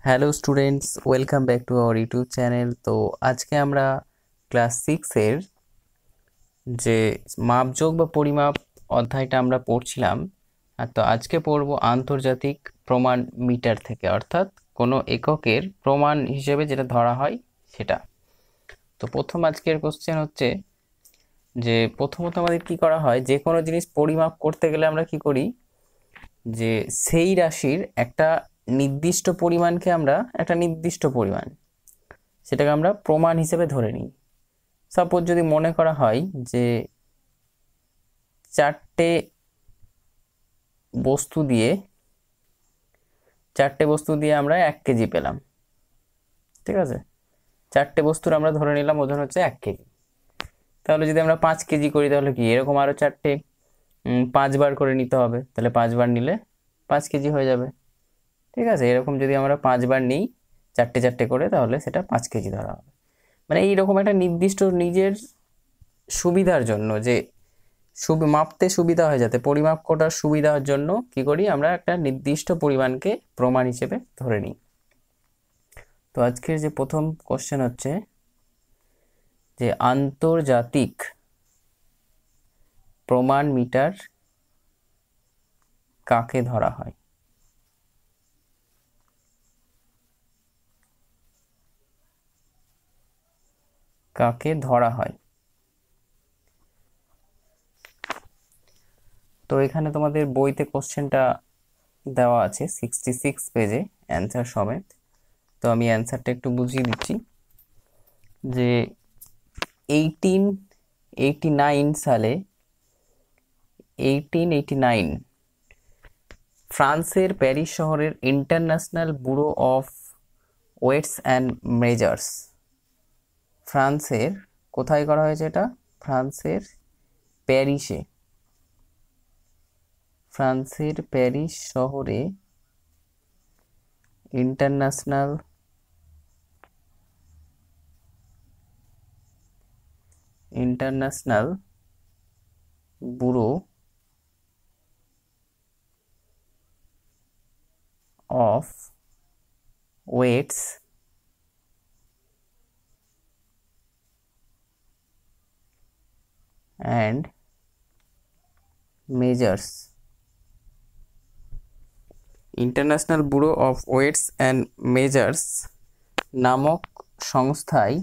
Hello students, welcome back to our YouTube channel. তো আজকে আমরা ক্লাস 6-এর যে মাপযোগ বা পরিমাপ অধ্যায়টা আমরা পড়ছিলাম। তো আজকে পড়ব আন্তর্জাতিক প্রমাণ মিটার থেকে, অর্থাৎ কোনো এককের প্রমাণ হিসেবে যেটা ধরা হয় সেটা। তো প্রথম আজকের কোশ্চেন হচ্ছে যে প্রথমত আমাদের কি করা হয়, যে কোনো জিনিস পরিমাপ করতে গেলে আমরা কি করি, যে সেই রাশির একটা নির্দিষ্ট পরিমাণকে আমরা একটা নির্দিষ্ট পরিমাণ সেটাকে আমরা প্রমাণ হিসেবে ধরে নিই। সাপোজ যদি মনে করা হয় যে চারটে বস্তু দিয়ে আমরা 1 কেজি পেলাম, ঠিক আছে। চারটে বস্তুর আমরা ধরে নিলাম ওজন হচ্ছে 1 কেজি। তাহলে যদি আমরা 5 কেজি করি তাহলে কি এরকম আরো চারটে 5 বার করে নিতে হবে, তাহলে 5 বার নিলে 5 কেজি হয়ে যাবে, ঠিক আছে। এরকম যদি আমরা 5 বার নিই চারটে চারটে করে তাহলে সেটা 5 কেজি ধরা হবে। মানে এইরকম একটা নির্দিষ্ট নিজের সুবিধার জন্য, যে মাপতে সুবিধা হয়, যাতে পরিমাপ করার সুবিধার জন্য কি করি, আমরা একটা নির্দিষ্ট পরিমাণকে প্রমাণ হিসেবে ধরে নিই। তো আজকের যে প্রথম কোশ্চেন হচ্ছে যে আন্তর্জাতিক প্রমাণ মিটার কাকে ধরা হয়। কাকে ধরা হয়। তো এখানে তোমাদের বইতে কোশ্চেনটা দেওয়া আছে 66 পেজে অ্যান্সার সমেত। তো আমি অ্যান্সারটা একটু বুঝিয়ে দিচ্ছি যে 1889 ফ্রান্সের প্যারিস শহরের international bureau of weights and measures, ফ্রান্সের কোথায় করা হয়েছে এটা, ফ্রান্সের প্যারিসে, ফ্রান্সের প্যারিস শহরে international bureau of weights and measures, international bureau of weights and measures নামক সংস্থায়,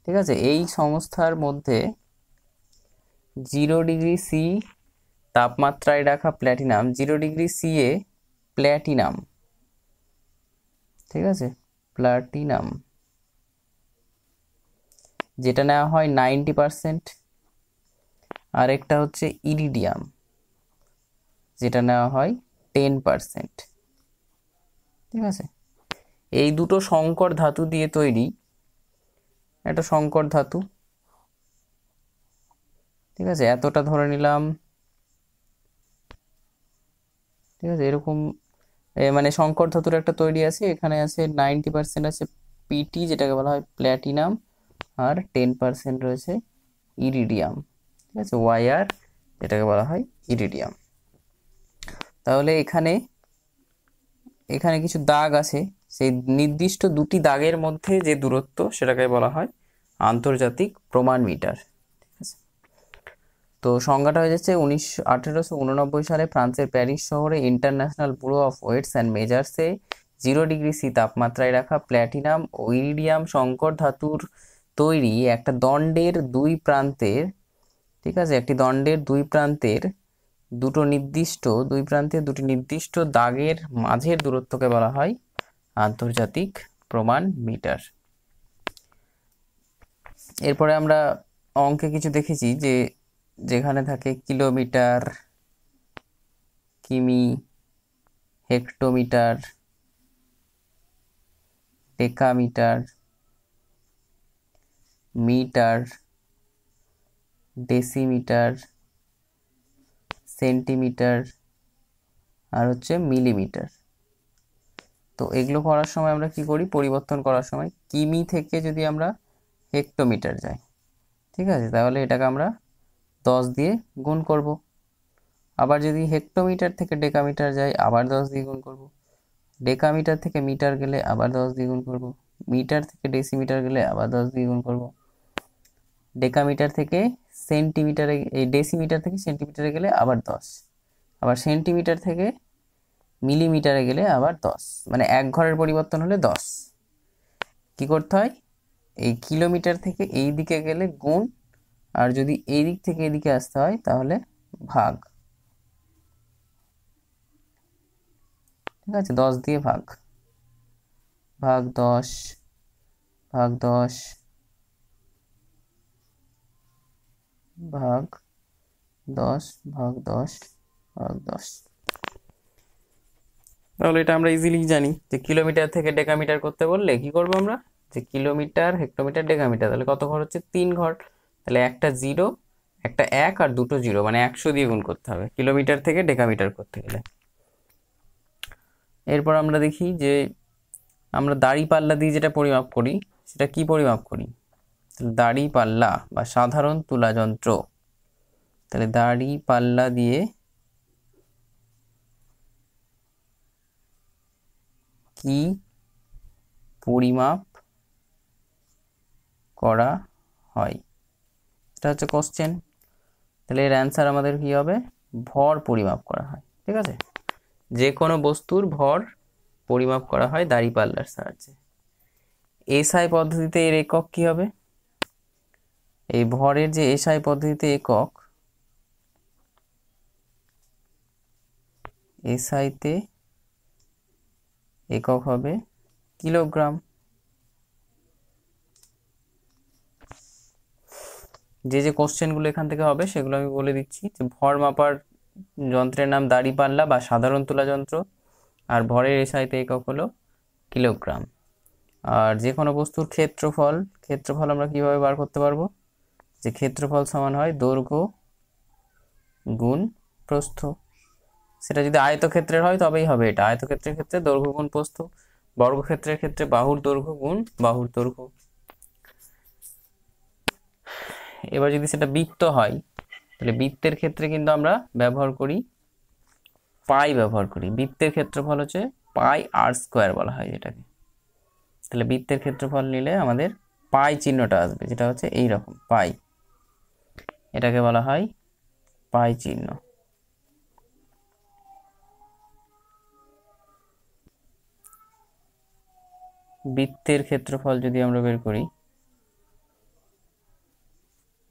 ঠিক আছে। এই সংস্থার মধ্যে 0°C তাপমাত্রায় রাখা প্ল্যাটিনাম, 0°C এ প্ল্যাটিনাম, ঠিক আছে, প্ল্যাটিনাম যেটা নেওয়া হয় 90%, আর একটা হচ্ছে ইরিডিয়াম যেটা নেওয়া হয় 10%, ঠিক আছে। এই দুটো সংকর ধাতু দিয়ে তৈরি একটা সংকর ধাতু, ঠিক আছে। এতটা ধরে নিলাম, ঠিক আছে। এরকম মানে সংকর ধাতুর একটা তৈরি আছে, এখানে আছে 90% আছে পিটি যেটাকে বলা হয় প্ল্যাটিনাম, আর 10% রয়েছে ইরিডিয়াম, ঠিক আছে, ওয়াইআর যেটাকে বলা হয় ইরিডিয়াম। তাহলে এখানে এখানে কিছু দাগ আছে, সেই নির্দিষ্ট দুটি দাগের মধ্যে যে দূরত্ব সেটাকে বলা হয় আন্তর্জাতিক প্রমাণ মিটার, ঠিক আছে। তো সংজ্ঞাটা হয়ে যাচ্ছে 1889 সালে ফ্রান্সের প্যারিস শহরে international bureau of weights and মেজার্সে 0°C তাপমাত্রায় রাখা প্ল্যাটিনাম ও ইরিডিয়াম সংকর ধাতুর তৈরি একটা দণ্ডের দুই প্রান্তের, ঠিক আছে, একটি দণ্ডের দুই প্রান্তের দুটি নির্দিষ্ট দাগের মাঝের দূরত্বকে বলা হয় আন্তর্জাতিক প্রমাণ মিটার। এরপরে আমরা অঙ্কে কিছু দেখেছি যে যেখানে থাকে কিলোমিটার, কিমি, hectometre, decametre, metre, decimetre, centimetre, আর হচ্ছে মিলিমিটার। তো এগুলো করার সময় আমরা কি করি, পরিবর্তন করার সময় কিমি থেকে যদি আমরা হেক্টোমিটার যাই, ঠিক আছে, তাহলে এটাকে আমরা 10 দিয়ে গুণ করব। আবার যদি হেক্টোমিটার থেকে ডেকামিটার যাই আবার 10 দিয়ে গুণ করব। ডেকামিটার থেকে মিটার গেলে আবার 10 দিয়ে গুণ করব, মিটার থেকে ডেসিমিটার গেলে আবার 10 দিয়ে গুণ করব, ডেকামিটার থেকে সেন্টিমিটারে, এই ডেসিমিটার থেকে সেন্টিমিটারে গেলে আবার 10, আবার সেন্টিমিটার থেকে মিলিমিটারে গেলে আবার 10, মানে 1 ঘরের পরিবর্তন হলে 10। কি করতে হয়, এই কিলোমিটার থেকে এই দিকে গেলে গুণ, আর যদি এই দিক থেকে এদিকে আসতে হয় তাহলে ভাগ। ঠিক আছে, 10 দিয়ে ভাগ, ভাগ 10, ভাগ 10, ভাগ 10, ভাগ 10, ভাগ 10। তাহলে এটা আমরা ইজিলি জানি যে কিলোমিটার থেকে ডেকামিটার করতে বললে কি করবো আমরা, যে কিলোমিটার, হেক্টোমিটার, ডেকামিটার, তাহলে কত ঘর হচ্ছে, 3 ঘর। তাহলে একটা 0, একটা 1 আর দুটো 0, মানে 100 দিয়ে গুণ করতে হবে কিলোমিটার থেকে ডেকামিটার করতে গেলে। এরপর আমরা দেখি যে আমরা দাড়ি পাল্লা দিয়ে যেটা পরিমাপ করি সেটা কি পরিমাপ করি, দাড়ি পাল্লা বা সাধারণ তুলা যন্ত্র। তাহলে দাড়ি পাল্লা দিয়ে কি পরিমাপ করা হয়, এটা হচ্ছে কোশ্চেন। তাহলে এর অ্যান্সার আমাদের কি হবে, ভর পরিমাপ করা হয়। ঠিক আছে, যে কোনো বস্তুর ভর পরিমাপ করা হয় দাঁড়িপাল্লার সাহায্যে। এসআই পদ্ধতিতে এর একক কি হবে, এই ভরের যে এসআই পদ্ধতিতে একক, এসআইতে একক হবে কিলোগ্রাম। যে যে কোশ্চেনগুলো এখান থেকে হবে সেগুলো আমি বলে দিচ্ছি, যে ভর মাপার যন্ত্রের নাম দাঁড়িপাল্লা বা সাধারণ তুলা যন্ত্র, আর ভরের এসআইতে একক হলো কিলোগ্রাম। আর যে কোনো বস্তুর ক্ষেত্রফল, ক্ষেত্রফল আমরা কিভাবে বার করতে পারবো, যে ক্ষেত্রফল সমান হয় দৈর্ঘ্য গুণ প্রস্থ। সেটা যদি আয়তক্ষেত্রের হয় তবেই হবে এটা, আয়তক্ষেত্রের ক্ষেত্রে দৈর্ঘ্য গুণ প্রস্থ, বর্গক্ষেত্রের ক্ষেত্রে বাহুর দৈর্ঘ্য গুণ বাহুর দৈর্ঘ্য। এবার যদি সেটা বৃত্ত হয়, তাহলে বৃত্তের ক্ষেত্রে কিন্তু আমরা ব্যবহার করি পাই, ব্যবহার করি। বৃত্তের ক্ষেত্রফল হচ্ছে পাই আর স্কোয়ার বলা হয় যেটাকে। তাহলে বৃত্তের ক্ষেত্রফল নিলে আমাদের পাই চিহ্নটা আসবে, যেটা হচ্ছে এই রকম পাই, এটাকে বলা হয় পাই চিহ্ন। বৃত্তের ক্ষেত্রফল যদি আমরা বের করি,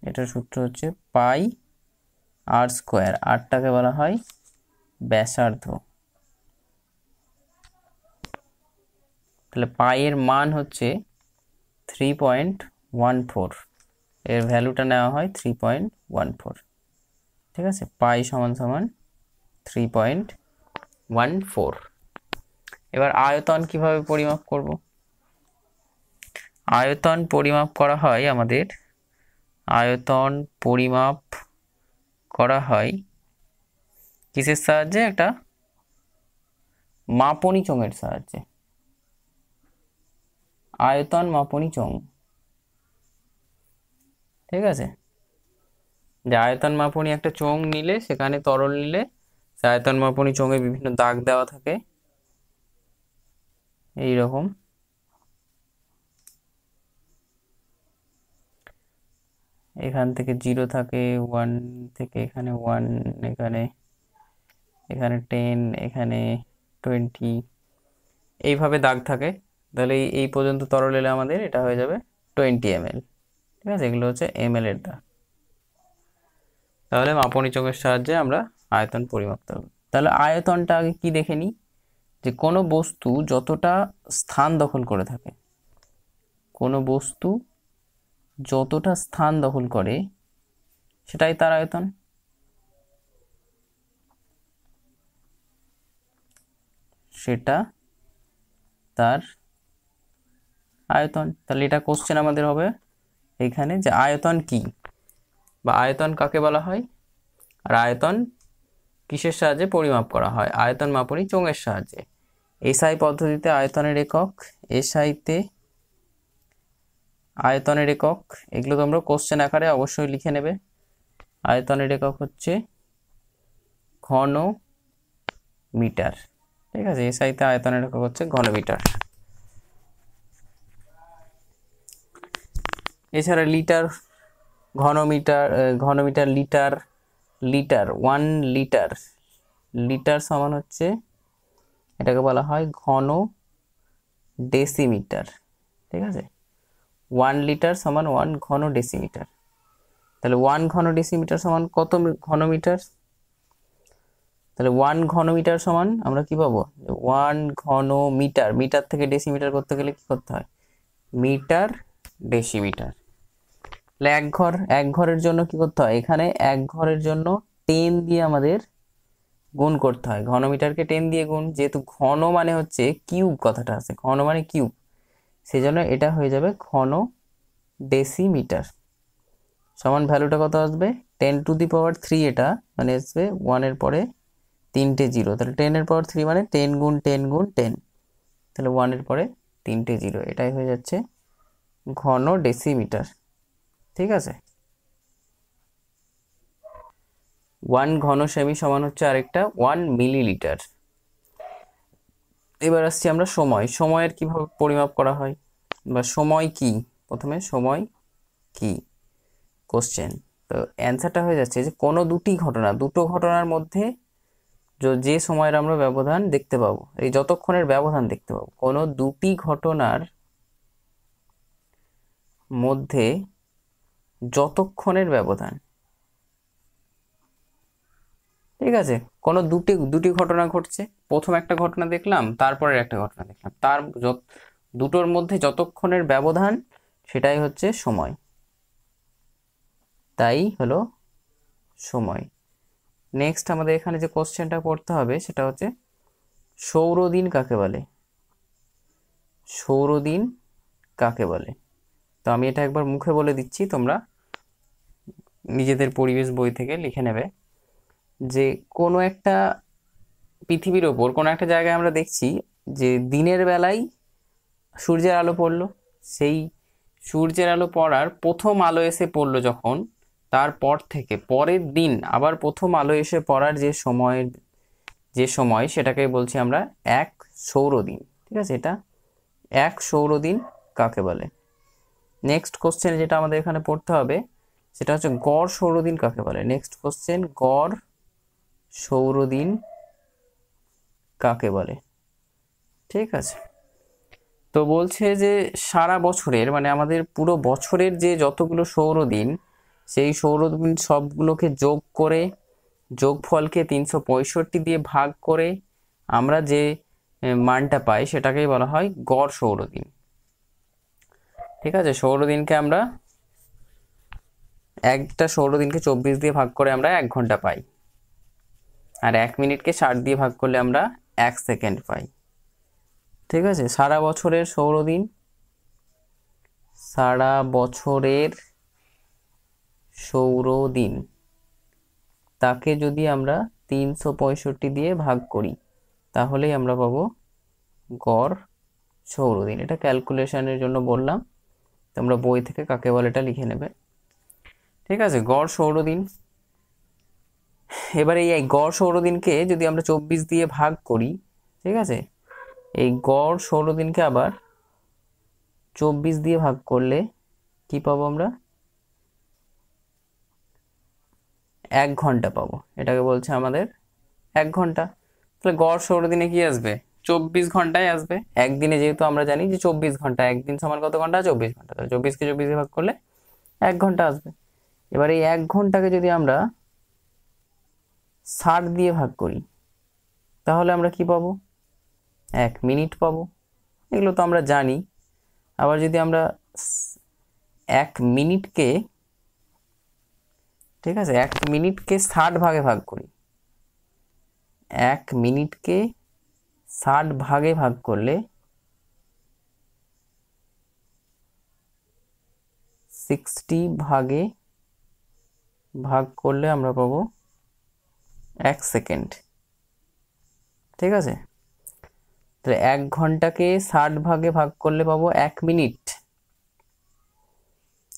এটার সূত্র হচ্ছে পাই আর স্কোয়ার, আরটাকে বলা হয় ব্যাসার্ধ। তাহলে পাই এর মান হচ্ছে 3.14, এর ভ্যালুটা নেওয়া হয় 3.14। ঠিক আছে, পাই সমান সমান 3.14। এবার আয়তন কিভাবে পরিমাপ করব, আয়তন পরিমাপ করা হয় আমাদের, আয়তন পরিমাপ করা হয় কিসের সাহায্যে, একটা মাপনী চোঙের সাহায্যে, আয়তন মাপনী চোঙ। ঠিক আছে, যে আয়তন মাপনী একটা চোঙ নিলে, সেখানে তরল নিলে, সে আয়তন মাপনী চোঙে বিভিন্ন দাগ দেওয়া থাকে এই রকম। এখান থেকে 0 থাকে, 1 থেকে এখানে 1, এখানে এখানে 10, এখানে 20, এইভাবে দাগ থাকে। তাহলে এই পর্যন্ত তরল এলে আমাদের এটা হয়ে যাবে 20 ml। ঠিক আছে, এগুলো হচ্ছে ml এর দাগ। তাহলে মাপনী চোঙের সাহায্যে আমরা আয়তন পরিমাপ করব। তাহলে আয়তনটা আগে কি দেখে নিই, যে কোনো বস্তু যতটা স্থান দখল করে থাকে, কোনো বস্তু যতটা স্থান দখল করে সেটাই তার আয়তন। সেটা তার আয়তন। তাহলে এটা কোশ্চেন আমাদের হবে এখানে, যে আয়তন কি বা আয়তন কাকে বলা হয়, আর আয়তন কিসের সাহায্যে পরিমাপ করা হয়, আয়তন মাপনী চোঙের সাহায্যে। এসআই পদ্ধতিতে আয়তনের একক, এসআইতে আয়তনের একক, এগুলো তোমরা কোশ্চেন আকারে অবশ্যই লিখে নেবে। আয়তনের একক হচ্ছে ঘন মিটার। ঠিক আছে, এসআইতে আয়তনের একক হচ্ছে ঘনমিটার। এছাড়া লিটার, ঘনমিটার, ঘনমিটার, লিটার, লিটার 1 লিটার, লিটার সমান হচ্ছে, এটাকে বলা হয় ঘন ডেসিমিটার। ঠিক আছে, 1 লিটার সমান 1 ঘন ডেসিমিটার। তাহলে 1 ঘন ডেসিমিটার সমান কত ঘনমিটার? তাহলে 1 ঘনমিটার সমান আমরা কি পাবো? 1 ঘন মিটার, মিটার থেকে ডেসিমিটার করতে গেলে কি করতে হয়? Metre decimetre. তাহলে এক ঘরের জন্য কি করতে হয়? এখানে এক ঘরের জন্য 10 দিয়ে আমাদের গুণ করতে হয়, ঘনমিটারকে 10 দিয়ে গুণ, যেহেতু ঘন মানে হচ্ছে কিউব, কথাটা আছে ঘন মানে কিউব, সেই জন্য এটা হয়ে যাবে ঘন ডেসিমিটার। সমান ভ্যালুটা কত আসবে? 10⁻³ এটা মানে আসবে 1 এর পরে 3টে জিরো, তাহলে 10 এর পাওয়ার 3 মানে 10 গুণ 10 গুণ 10, তাহলে 1 এর পরে 3টে জিরো, এটাই হয়ে যাচ্ছে ঘন ডেসিমিটার। ঠিক আছে, 1 ঘন সেমি সমান হচ্ছে আরেকটা 1 মিলিলিটার। এবার আসছি আমরা সময়। সময়ের কিভাবে পরিমাপ করা হয়, বা সময় কি? প্রথমে সময় কি কোশ্চেন, তো অ্যান্সারটা হয়ে যাচ্ছে যে কোনো দুটো ঘটনার মধ্যে যে সময়ের আমরা ব্যবধান দেখতে পাবো, এই যতক্ষণের ব্যবধান দেখতে পাবো, কোনো দুটি ঘটনার মধ্যে যতক্ষণের ব্যবধান। ঠিক আছে, কোনো দুটি ঘটনা ঘটছে, প্রথম একটা ঘটনা দেখলাম, তারপরের একটা ঘটনা দেখলাম, তার দুটোর মধ্যে যতক্ষণের ব্যবধান সেটাই হচ্ছে সময়, তাই হলো সময়। নেক্সট আমাদের এখানে যে কোশ্চেনটা করতে হবে সেটা হচ্ছে সৌরদিন কাকে বলে? সৌরদিন কাকে বলে? তো আমি এটা একবার মুখে বলে দিচ্ছি, তোমরা নিজেদের পরিবেশ বই থেকে লিখে নেবে। যে কোনো একটা পৃথিবীর ওপর কোনো একটা জায়গায় আমরা দেখছি যে দিনের বেলায় সূর্যের আলো পড়লো, সেই সূর্যের আলো পড়ার প্রথম আলো এসে পড়লো যখন, তারপর থেকে পরের দিন আবার প্রথম আলো এসে পড়ার যে সময় সেটাকে বলছি আমরা এক সৌরদিন। ঠিক আছে, এটা এক সৌরদিন কাকে বলে? নেক্সট কোশ্চেন যেটা আমাদের এখানে পড়তে হবে সেটা হচ্ছে গড় সৌরদিন কাকে বলে? নেক্সট কোশ্চেন, গড় সৌরদিন কাকে বলে? ঠিক আছে, তো বলছে যে সারা বছরের মানে আমাদের পুরো বছরের যে যতগুলো সৌরদিন, সেই সৌরদিন সবগুলোকে যোগ করে, যোগফলকে 365 দিয়ে ভাগ করে আমরা যে মানটা পাই সেটাকেই বলা হয় গড় সৌরদিন। ঠিক আছে, সৌরদিনকে আমরা একটা সৌরদিনকে 24 দিয়ে ভাগ করে আমরা 1 ঘন্টা পাই, আর 1 মিনিটকে 60 দিয়ে ভাগ করলে আমরা 1 সেকেন্ড পাই। ঠিক আছে, সারা বছরের সৌরদিন, সারা বছরের সৌরদিন তাকে যদি আমরা 365 দিয়ে ভাগ করি তাহলেই আমরা পাবো গড় সৌরদিন। এটা ক্যালকুলেশনের জন্য বললাম, তোমরা বই থেকে কাকে বলে এটা লিখে নেবে। ঠিক আছে, গড় সৌরদিন। এবারে এই গড় সৌরদিনকে যদি আমরা 24 দিয়ে ভাগ করি, ঠিক আছে, এই গড় সৌরদিনকে আবার 24 দিয়ে ভাগ করলে কি পাবো আমরা? 1 ঘন্টা পাবো, এটাকে বলছে আমাদের 1 ঘন্টা। তাহলে গড় সৌরদিনে কি আসবে? 24 ঘন্টায় আসবে। একদিনে যেহেতু আমরা জানি যে 24 ঘন্টা, একদিন সমান কত ঘন্টা? 24 ঘন্টা, তাহলে 24কে 24 দিয়ে ভাগ করলে 1 ঘন্টা আসবে। এবার এই 1 ঘন্টাকে যদি আমরা 60 দিয়ে ভাগ করি তাহলে আমরা কি পাবো? 1 মিনিট পাবো। এগুলো তো আমরা জানি। আবার যদি আমরা 1 মিনিটকে, ঠিক আছে, 1 মিনিটকে 60 ভাগে ভাগ করি, 1 মিনিটকে 60 ভাগে ভাগ করলে 60 ভাগে ভাগ করলে আমরা পাবো 1 সেকেন্ড। ঠিক আছে, তাহলে 1 ঘন্টাকে 60 ভাগে ভাগ করলে পাবো 1 মিনিট।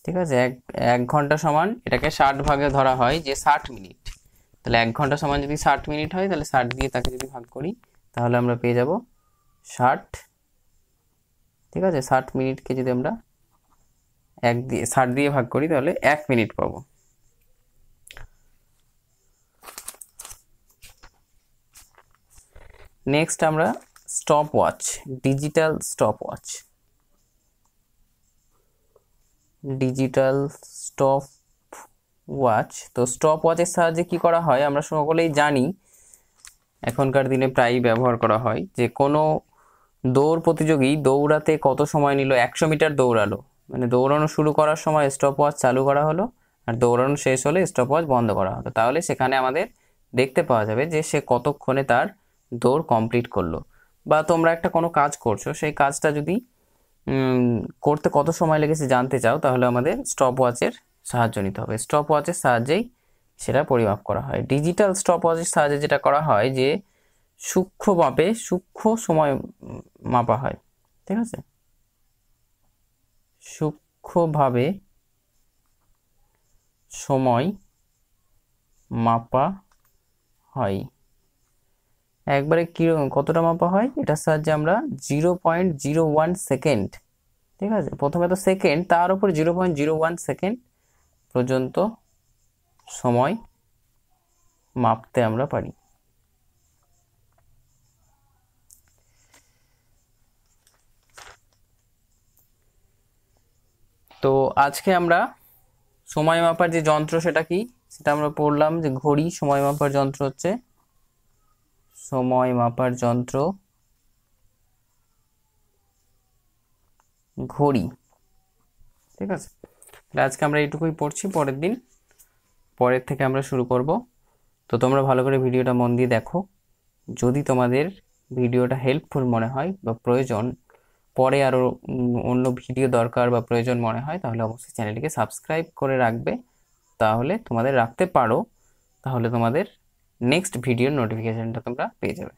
ঠিক আছে, এক ঘন্টা সমান, এটাকে 60 ভাগে ধরা হয় যে 60 মিনিট, তাহলে 1 ঘন্টা সমান যদি 60 মিনিট হয় তাহলে 60 দিয়ে তাকে যদি ভাগ করি তাহলে আমরা পেয়ে যাব 60। ঠিক আছে, 60 মিনিটকে যদি আমরা 60 দিয়ে ভাগ করি তাহলে 1 মিনিট পাবো। নেক্সট আমরা stop watch, digital stop watch. Digital stop watch, তো স্টপ ওয়াচের সাহায্যে কি করা হয় আমরা সকলেই জানি, এখনকার দিনে প্রায়ই ব্যবহার করা হয়, যে কোনো দৌড় প্রতিযোগী দৌড়াতে কত সময় নিল, 100 মিটার দৌড়ালো, মানে দৌড়ানো শুরু করার সময় স্টপ ওয়াচ চালু করা হলো, আর দৌড়ানো শেষ হলে স্টপ ওয়াচ বন্ধ করা হলো। তাহলে সেখানে আমাদের দেখতে পাওয়া যাবে যে সে কতক্ষণে তার দৌড় কমপ্লিট করলো। বা তোমরা একটা কোনো কাজ করছো, সেই কাজটা যদি করতে কত সময় লেগেছে জানতে চাও, তাহলে আমাদের স্টপ ওয়াচের সাহায্য নিতে হবে। স্টপ ওয়াচের সাহায্যেই সেটা পরিমাপ করা হয়। ডিজিটাল স্টপ ওয়াচের সাহায্যে যেটা করা হয় যে সূক্ষ্ম সময় মাপা হয়। ঠিক আছে, সূক্ষ্মভাবে সময় মাপা হয়। একবারে কিরকম, কতটা মাপা হয়, এটার সাহায্যে আমরা 0.01 সেকেন্ড, ঠিক আছে, প্রথমে তো সেকেন্ড, তার উপর 0.01 সেকেন্ড পর্যন্ত সময় মাপতে আমরা পারি। তো আজকে আমরা সময় মাপার যে যন্ত্র সেটা কি সেটা আমরা পড়লাম, যে ঘড়ি সময় মাপার যন্ত্র হচ্ছে, সময় মাপার যন্ত্র ঘড়ি। ঠিক আছে, তাহলে আজকে আমরা এইটুকুই পড়ছি, পরের থেকে আমরা শুরু করব। তো তোমরা ভালো করে ভিডিওটা মন দিয়ে দেখো। যদি তোমাদের ভিডিওটা হেল্পফুল মনে হয় বা প্রয়োজন, পরে আরও অন্য ভিডিও দরকার বা প্রয়োজন মনে হয়, তাহলে অবশ্যই চ্যানেলটিকে সাবস্ক্রাইব করে রাখবে। তাহলে তোমাদের রাখতে পারো, তাহলে তোমাদের নেক্সট ভিডিওর নোটিফিকেশনটা তোমরা পেয়ে যাবে।